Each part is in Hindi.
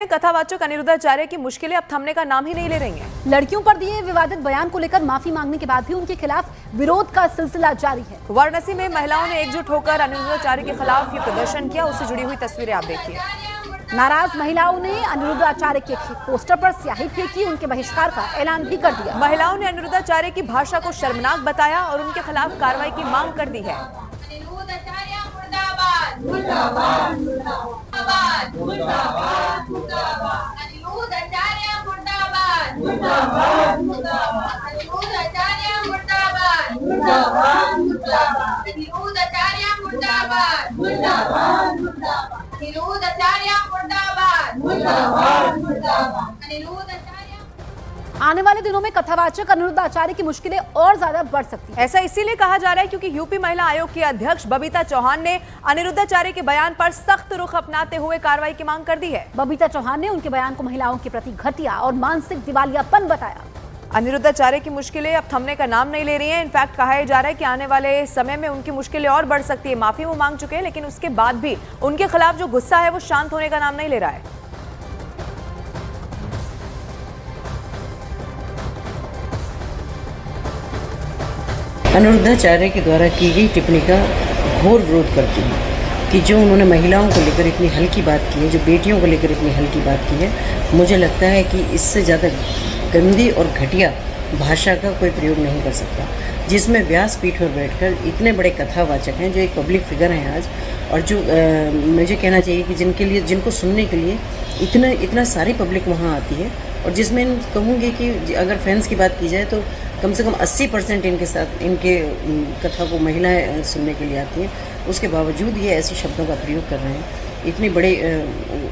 कथावाचक अनिरुद्धाचार्य की मुश्किलें अब थमने का नाम ही नहीं ले रही हैं। लड़कियों पर दिए विवादित बयान को लेकर माफी मांगने के बाद भी उनके खिलाफ विरोध का सिलसिला जारी है। वाराणसी में महिलाओं ने एकजुट होकर अनिरुद्धाचार्य के खिलाफ ये प्रदर्शन किया। उससे जुड़ी हुई तस्वीरें आप देखिए। नाराज महिलाओं ने अनिरुद्धाचार्य के पोस्टर पर स्याही फेंकी, उनके बहिष्कार का ऐलान भी कर दिया। महिलाओं ने अनिरुद्धाचार्य की भाषा को शर्मनाक बताया और उनके खिलाफ कार्रवाई की मांग कर दी है। आने वाले दिनों में कथावाचक अनिरुद्धाचार्य की मुश्किलें और ज्यादा बढ़ सकती हैं। ऐसा इसीलिए कहा जा रहा है क्योंकि यूपी महिला आयोग की अध्यक्ष बबीता चौहान ने अनिरुद्धाचार्य के बयान पर सख्त रुख अपनाते हुए कार्रवाई की मांग कर दी है। बबीता चौहान ने उनके बयान को महिलाओं के प्रति घटिया और मानसिक दिवालियापन बताया। अनिरुद्धाचार्य की मुश्किलें अब थमने का नाम नहीं ले रही हैं। इनफैक्ट कहा जा रहा है कि आने वाले समय में उनकी मुश्किलें और बढ़ सकती है। माफी वो मांग चुके हैं, लेकिन उसके बाद भी उनके खिलाफ जो गुस्सा है वो शांत होने का नाम नहीं ले रहा है। अनिरुद्धाचार्य के द्वारा की गई टिप्पणी का घोर विरोध करती हूँ कि जो उन्होंने महिलाओं को लेकर इतनी हल्की बात की है, जो बेटियों को लेकर इतनी हल्की बात की है, मुझे लगता है कि इससे ज़्यादा गंदी और घटिया भाषा का कोई प्रयोग नहीं कर सकता। जिसमें व्यासपीठ पर बैठकर इतने बड़े कथावाचक हैं, जो एक पब्लिक फिगर हैं आज, और जो मुझे कहना चाहिए कि जिनको सुनने के लिए इतना सारी पब्लिक वहाँ आती है, और जिसमें कहूँगी कि अगर फैंस की बात की जाए तो कम से कम 80% इनके कथा को महिलाएं सुनने के लिए आती हैं। उसके बावजूद ये ऐसे शब्दों का प्रयोग कर रहे हैं इतनी बड़े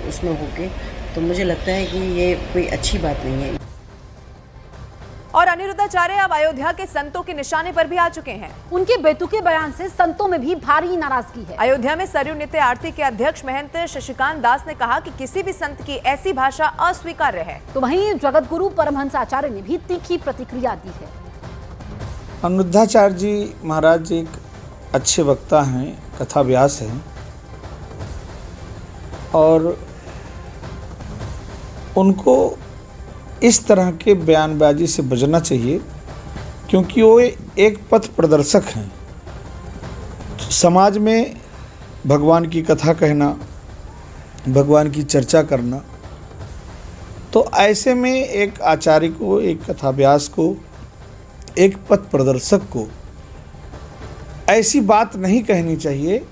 उसमें होके, तो मुझे लगता है कि ये कोई अच्छी बात नहीं है। और अनिरुद्धाचार्य अब अयोध्या के संतों के निशाने पर भी आ चुके हैं। उनके बेतुके बयान से संतों में भी भारी नाराजगी है। अयोध्या में सरयू नृत्य आरती के अध्यक्ष महंत शशिकांत दास ने कहा कि किसी भी संत की ऐसी भाषा अस्वीकार्य है। तो वहीं जगत गुरु परमहंस आचार्य ने भी तीखी प्रतिक्रिया दी है। अनिरुद्धाचार्य जी महाराज एक अच्छे वक्ता हैं, कथा व्यास हैं, और उनको इस तरह के बयानबाजी से बचना चाहिए, क्योंकि वो एक पथ प्रदर्शक हैं। समाज में भगवान की कथा कहना, भगवान की चर्चा करना, तो ऐसे में एक आचार्य को, एक कथा व्यास को, एक पथ प्रदर्शक को ऐसी बात नहीं कहनी चाहिए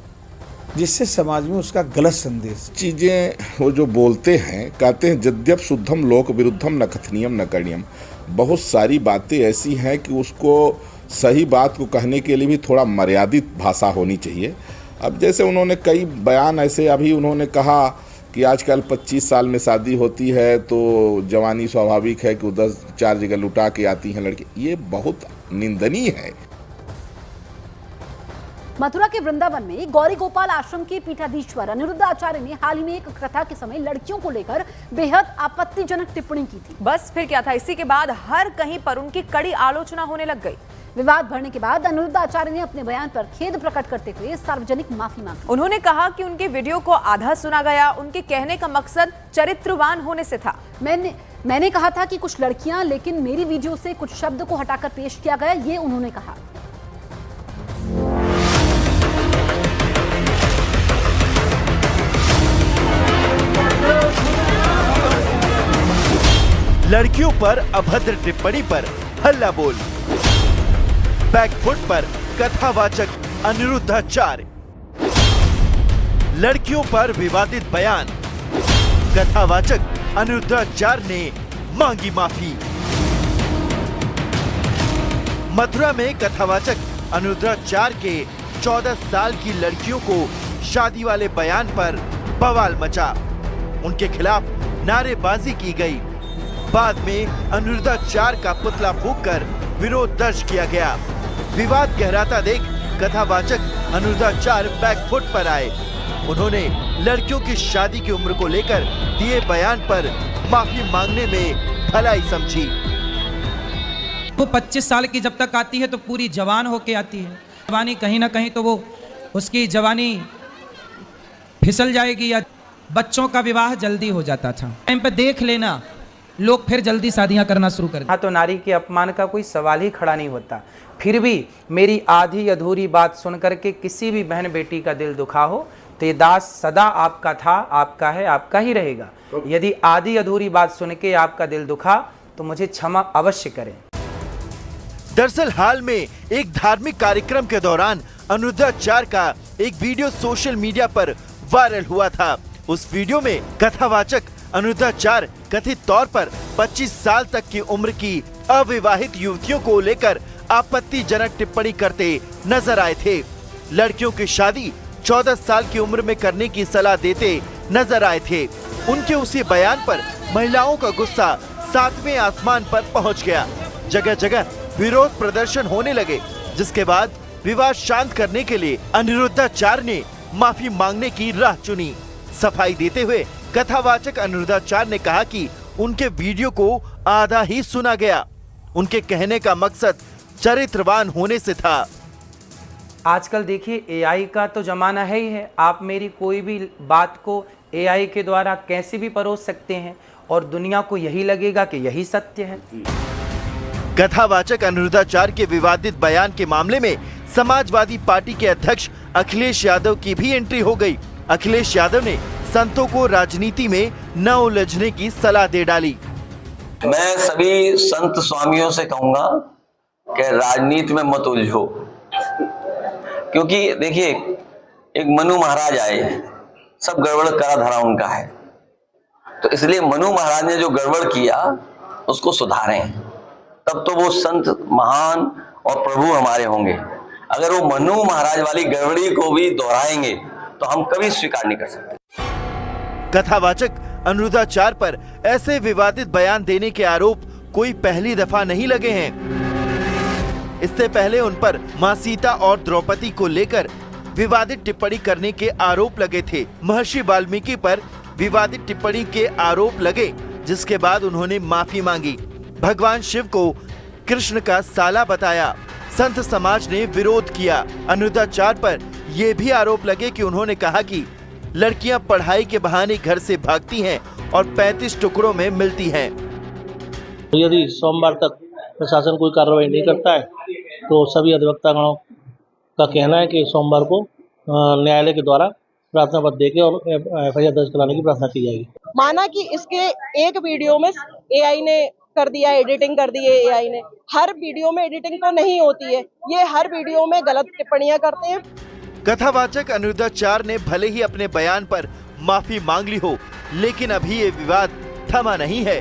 जिससे समाज में उसका गलत संदेश। चीज़ें वो जो बोलते हैं, कहते हैं यद्यप शुद्धम लोक विरुद्धम न कथनीयम न करणीयम। बहुत सारी बातें ऐसी हैं कि उसको सही बात को कहने के लिए भी थोड़ा मर्यादित भाषा होनी चाहिए। अब जैसे उन्होंने कई बयान ऐसे, अभी उन्होंने कहा कि आजकल 25 साल में शादी होती है तो जवानी स्वाभाविक है कि 10-4 जगह लुटा के आती हैं लड़की। ये बहुत निंदनीय है। मथुरा के वृंदावन में गौरी गोपाल आश्रम के पीठाधीश्वर अनिरुद्धाचार्य ने हाल ही में एक कथा के समय लड़कियों को लेकर बेहद आपत्तिजनक टिप्पणी की थी। बस फिर क्या था, इसी के बाद हर कहीं पर उनकी कड़ी आलोचना होने लग गई। विवाद बढ़ने के बाद अनिरुद्धाचार्य ने अपने बयान पर खेद प्रकट करते हुए सार्वजनिक माफी मांगी। उन्होंने कहा कि उनके वीडियो को आधा सुना गया। उनके कहने का मकसद चरित्रवान होने से था। मैंने कहा था कि कुछ लड़कियां, लेकिन मेरी वीडियो से कुछ शब्द को हटाकर पेश किया गया, ये उन्होंने कहा। लड़कियों पर अभद्र टिप्पणी पर हल्ला बोल, बैकफुट पर कथावाचक अनिरुद्धाचार्य, लड़कियों पर विवादित बयान, कथावाचक अनिरुद्धाचार्य ने मांगी माफी। मथुरा में कथावाचक अनिरुद्धाचार्य के 14 साल की लड़कियों को शादी वाले बयान पर बवाल मचा। उनके खिलाफ नारेबाजी की गई। बाद में अनिरुद्धाचार्य का पुतला फूंककर विरोध दर्ज किया गया। विवाद गहराता देख कथावाचक अनिरुद्धाचार्य बैकफुट पर आए। उन्होंने लड़कियों की शादी की उम्र को लेकर दिए बयान पर माफी मांगने में भलाई समझी। वो 25 साल की जब तक आती है तो पूरी जवान होके आती है। जवानी कहीं ना कहीं तो वो उसकी जवानी फिसल जाएगी या बच्चों का विवाह जल्दी हो जाता था। टाइम पे देख लेना, लोग फिर जल्दी शादियां करना शुरू कर देते। हाँ, तो नारी के अपमान का कोई सवाल ही खड़ा नहीं होता। फिर भी मेरी आधी अधूरी बात सुन करके किसी भी बहन बेटी का दिल दुखा हो तो ये दास सदा आपका था, आपका है, आपका ही रहेगा। यदि आधी अधूरी बात सुन के आपका दिल दुखा तो मुझे क्षमा अवश्य करें। दरअसल हाल में एक धार्मिक कार्यक्रम के दौरान अनुरुद्धाचार्य का एक वीडियो सोशल मीडिया पर वायरल हुआ था। उस वीडियो में कथावाचक अनुरुद्धाचार्य कथित तौर पर 25 साल तक की उम्र की अविवाहित युवतियों को लेकर आपत्तिजनक टिप्पणी करते नजर आए थे। लड़कियों की शादी 14 साल की उम्र में करने की सलाह देते नजर आए थे। उनके उसी बयान पर महिलाओं का गुस्सा 7वें आसमान पर पहुंच गया। जगह जगह विरोध प्रदर्शन होने लगे, जिसके बाद विवाद शांत करने के लिए अनुरुद्धाचार्य ने माफी मांगने की राह चुनी। सफाई देते हुए कथावाचक अनुरुद्धाचार्य ने कहा कि उनके वीडियो को आधा ही सुना गया। उनके कहने का मकसद चरित्रवान होने से था। आजकल देखिए एआई का तो जमाना है ही है। आप मेरी कोई भी बात को एआई के द्वारा कैसे भी परोस सकते हैं और दुनिया को यही लगेगा कि यही सत्य है। कथावाचक अनुरुद्धाचार्य के विवादित बयान के मामले में समाजवादी पार्टी के अध्यक्ष अखिलेश यादव की भी एंट्री हो गई। अखिलेश यादव ने संतों को राजनीति में न उलझने की सलाह दे डाली। मैं सभी संत स्वामियों से कहूंगा कि राजनीति में मत उलझो, क्योंकि देखिए एक मनु महाराज आए, सब गड़बड़ करा धरा उनका है, तो इसलिए मनु महाराज ने जो गड़बड़ किया उसको सुधारें, तब तो वो संत महान और प्रभु हमारे होंगे। अगर वो मनु महाराज वाली गड़बड़ी को भी दोहराएंगे तो हम कभी स्वीकार नहीं कर सकते। कथावाचक अनुरुद्धाचार्य पर ऐसे विवादित बयान देने के आरोप कोई पहली दफा नहीं लगे हैं। इससे पहले उन पर मां सीता और द्रौपदी को लेकर विवादित टिप्पणी करने के आरोप लगे थे। महर्षि वाल्मीकि पर विवादित टिप्पणी के आरोप लगे, जिसके बाद उन्होंने माफी मांगी। भगवान शिव को कृष्ण का साला बताया। संत समाज ने विरोध किया। अनुरुद्धाचार्य पर यह भी आरोप लगे कि उन्होंने कहा कि लड़कियां पढ़ाई के बहाने घर से भागती हैं और 35 टुकड़ों में मिलती हैं। यदि सोमवार तक प्रशासन कोई कार्रवाई नहीं करता है तो सभी अधिवक्तागणों का कहना है कि सोमवार को न्यायालय के द्वारा प्रार्थना पत्र देके और एफआईआर दर्ज कराने की प्रार्थना की जाएगी। माना कि इसके एक वीडियो में एआई ने कर दिया, एडिटिंग कर दी है एआई ने। हर वीडियो में एडिटिंग तो नहीं होती है, ये हर वीडियो में गलत टिप्पणियां करते हैं। कथावाचक अनुरुद्धाचार्य ने भले ही अपने बयान पर माफी मांग ली हो, लेकिन अभी ये विवाद थमा नहीं है।